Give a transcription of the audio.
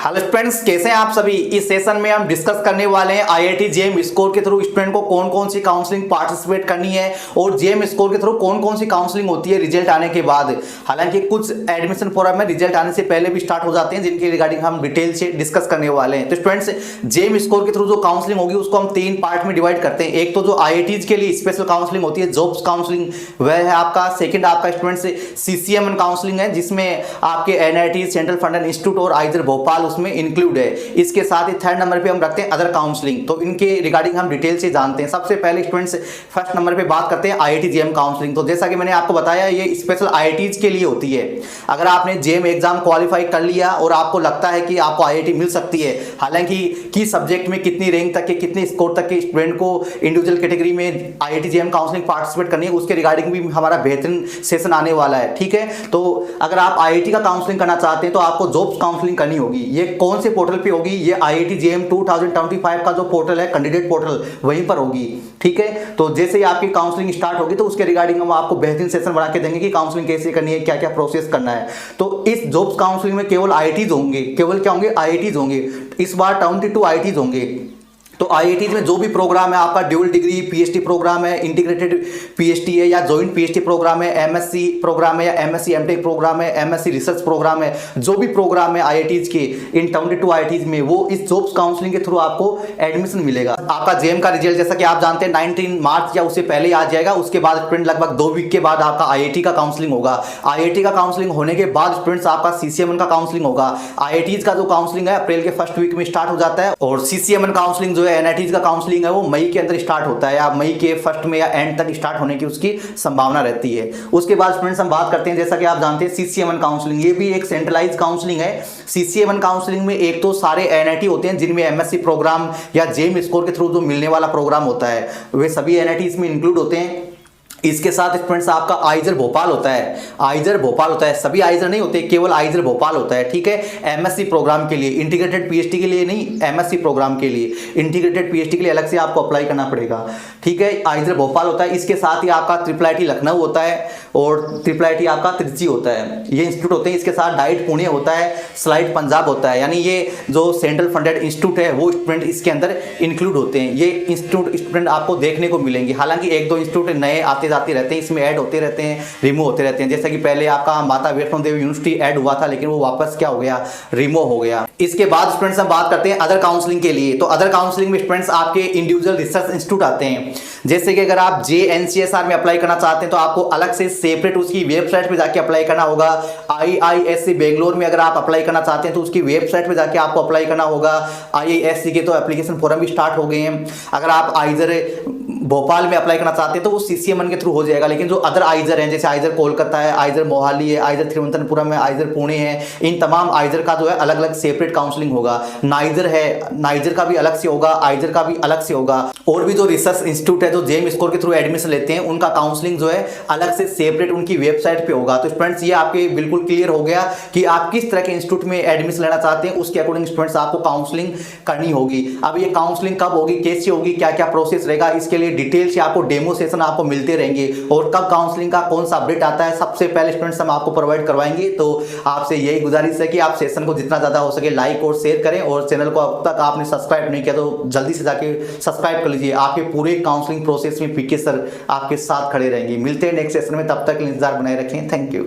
Hello friends, कैसे हैं आप सभी। इस सेशन में हम डिस्कस करने वाले हैं आईआईटी जेम स्कोर के थ्रू स्टूडेंट को कौन कौन सी काउंसलिंग पार्टिसिपेट करनी है और जेम स्कोर के थ्रू कौन कौन सी काउंसलिंग होती है रिजल्ट आने के बाद। हालांकि कुछ एडमिशन फोरम में रिजल्ट आने से पहले भी स्टार्ट हो जाते हैं, जिनके रिगार्डिंग हम डिटेल से डिस्कस करने वाले हैं। तो स्टूडेंट्स, जेम स्कोर के थ्रू जो काउंसलिंग होगी उसको हम 3 पार्ट में डिवाइड करते हैं। एक तो जो आईआईटीज के लिए स्पेशल काउंसलिंग होती है, जॉब्स काउंसलिंग, वह है आपका। सेकंड आपका स्टूडेंट्स सीसीएमएन काउंसलिंग है, जिसमें आपके एनआईटी, सेंट्रल फंडेड इंस्टीट्यूट और आइजर भोपाल उसमें इंक्लूड है। इसके साथ ही थर्ड नंबर पे हम रखते हैं अदर काउंसलिंग। तो इनके रिगार्डिंग हम डिटेल से जानते हैं। सबसे पहले स्टूडेंट्स फर्स्ट नंबर पे बात करते हैं आईआईटी जेएम काउंसलिंग। तो जैसा कि मैंने आपको बताया, ये स्पेशल आईआईटीज के लिए होती है। अगर आपने जेएम एग्जाम क्वालिफाई कर लिया और आपको लगता है कि आपको आईआईटी मिल सकती है, हालांकि किस सब्जेक्ट में कितनी रैंक तक के, कितने स्कोर तक के स्टूडेंट को इंडिविजुअल कैटेगरी में आईआईटी जेएम काउंसलिंग पार्टिसिपेट करनी है, उसके रिगार्डिंग भी हमारा बेहतरीन सेशन आने वाला है। ठीक है, तो अगर आप आईआईटी का काउंसलिंग करना चाहते हैं तो आपको जॉब्स काउंसलिंग करनी होगी। ये कौन से पोर्टल पे होगी? ये आईआईटी जेएम 2025 का जो पोर्टल है, कैंडिडेट पोर्टल, वहीं पर होगी। ठीक है, तो जैसे ही आपकी काउंसलिंग स्टार्ट होगी तो उसके रिगार्डिंग हम आपको बेहतरीन सेशन बना के देंगे कि काउंसलिंग कैसे करनी है, क्या क्या प्रोसेस करना है। तो इस जॉब्स काउंसलिंग में केवल आईआईटीज होंगे। केवल क्या होंगे? आईआईटीज होंगे। इस बार 22 आईआईटीज होंगे। तो आईआईटीज में जो भी प्रोग्राम है आपका, ड्यूल डिग्री पीएचडी प्रोग्राम है, इंटीग्रेटेड पीएचडी है या जॉइंट पीएचडी प्रोग्राम है, एमएससी प्रोग्राम है या एमएससी एमटेक प्रोग्राम है, एमएससी रिसर्च प्रोग्राम है, जो भी प्रोग्राम है आईआईटीज के इन 22 आईआईटीज में, वो इस जॉब्स काउंसलिंग के थ्रू आपको एडमिशन मिलेगा। आपका जेएम का रिजल्ट जैसा कि आप जानते हैं 19 मार्च या उससे पहले आ जाएगा। उसके बाद स्टूडेंट लगभग 2 वीक के बाद आपका आईआईटी का काउंसलिंग होगा। आईआईटी का काउंसलिंग होने के बाद स्टूडेंट्स आपका सीसीएमएन का काउंसलिंग होगा। आईआईटीज का जो काउंसलिंग है अप्रैल के फर्स्ट वीक में स्टार्ट हो जाता है और सीसीएमएन काउंसलिंग जो है, एनआईटीज का काउंसलिंग है, वो मई के अंदर स्टार्ट होता है या मई के फर्स्ट में या एंड तक स्टार्ट होने की उसकी संभावना रहती है। उसके बाद स्टूडेंट्स हम बात करते हैं, जैसा कि आप जानते हैं सीसीएमएन काउंसलिंग, ये भी एक सेंट्रलाइज काउंसलिंग है। सीसीएमएन काउंसलिंग में एक तो सारे एनआईटी होते हैं जिनमें एमएससी प्रोग्राम या जेएम स्कोर के थ्रू जो मिलने वाला प्रोग्राम होता है, वे सभी एनआईटी इसमें इंक्लूड होते हैं। इसके साथ स्टूडेंट्स आपका आइजर भोपाल होता है। आइजर भोपाल होता है, सभी आइजर नहीं होते, केवल आइजर भोपाल होता है। ठीक है, एमएससी प्रोग्राम के लिए, इंटीग्रेटेड पीएचडी के लिए नहीं, एमएससी प्रोग्राम के लिए। इंटीग्रेटेड पीएचडी के लिए अलग से आपको अप्लाई करना पड़ेगा। ठीक है, आइजर भोपाल होता है। इसके साथ ही आपका ट्रिपल आईटी लखनऊ होता है और ट्रिपल आईटी आपका त्रिची होता है, ये इंस्टीट्यूट होते हैं। इसके साथ डाइट पुणे होता है, स्लाइड पंजाब होता है, यानी ये जो सेंट्रल फंडेड इंस्टीट्यूट है वो स्टूडेंट इसके अंदर इंक्लूड होते हैं। ये इंस्टीट्यूट स्टूडेंट आपको देखने को मिलेंगे। हालांकि 1-2 इंस्टीट्यूट नए आते जाते रहते हैं, इसमें ऐड होते रहते हैं, रिमूव होते रहते हैं। जैसे कि पहले आपका माता वैष्णो देवी यूनिवर्सिटी ऐड हुआ था, लेकिन वो वापस क्या हो गया? रिमूव हो गया। इसके बाद स्टूडेंट्स हम बात करते हैं अदर काउंसलिंग के लिए। तो अदर काउंसलिंग में स्टूडेंट्स आपके इंडिविजुअल रिसर्च इंस्टीट्यूट आते हैं। जैसे कि अगर आप जेएनसीएसआर में अप्लाई करना चाहते हैं तो आपको अलग से सेपरेट उसकी वेबसाइट पे जाके अप्लाई करना होगा। आईआईएससी बेंगलोर में अगर आप अप्लाई करना चाहते हैं तो उसकी वेबसाइट पे जाके आपको अप्लाई करना होगा। आईआईएससी के तो एप्लीकेशन फॉर्म भी स्टार्ट हो गए हैं। अगर आप आइजर भोपाल में अप्लाई करना चाहते हैं तो वो सीसीएमएन के थ्रू हो जाएगा। लेकिन जो अदर आइजर हैं, जैसे आइजर कोलकाता है, आइजर मोहाली है, आइजर तिरुवनंतपुरम है, आइजर पुणे है, इन तमाम आइजर का जो है अलग अलग सेपरेट काउंसलिंग होगा। नाइजर है, नाइजर का भी अलग से होगा, आइजर का भी अलग से होगा। और भी जो रिसर्च इंस्टीट्यूट है जो जेएम स्कोर के थ्रू एडमिशन लेते हैं, उनका काउंसलिंग जो है अलग से सेपरेट उनकी वेबसाइट पे होगा। तो स्टूडेंट्स, ये आपके बिल्कुल क्लियर हो गया कि आप किस तरह के इंस्टीट्यूट में एडमिशन लेना चाहते हैं, उसके अकॉर्डिंग स्टूडेंट्स आपको काउंसलिंग करनी होगी। अब ये काउंसलिंग कब होगी, कैसे होगी, क्या क्या प्रोसेस रहेगा, इसके लिए डिटेल से आपको डेमो सेशन आपको मिलते रहेंगे। और कब काउंसलिंग का कौन सा अपडेट आता है, सबसे पहले स्टूडेंट्स हम आपको प्रोवाइड करवाएंगे। तो आपसे यही गुजारिश है कि आप सेशन को जितना ज्यादा हो सके लाइक और शेयर करें, और चैनल को अब तक आपने सब्सक्राइब नहीं किया तो जल्दी से जाके सब्सक्राइब कर लीजिए। आपके पूरे काउंसलिंग प्रोसेस में पीके सर आपके साथ खड़े रहेंगे। मिलते हैं नेक्स्ट सेशन में, तब तक इंतजार बनाए रखें। Thank you.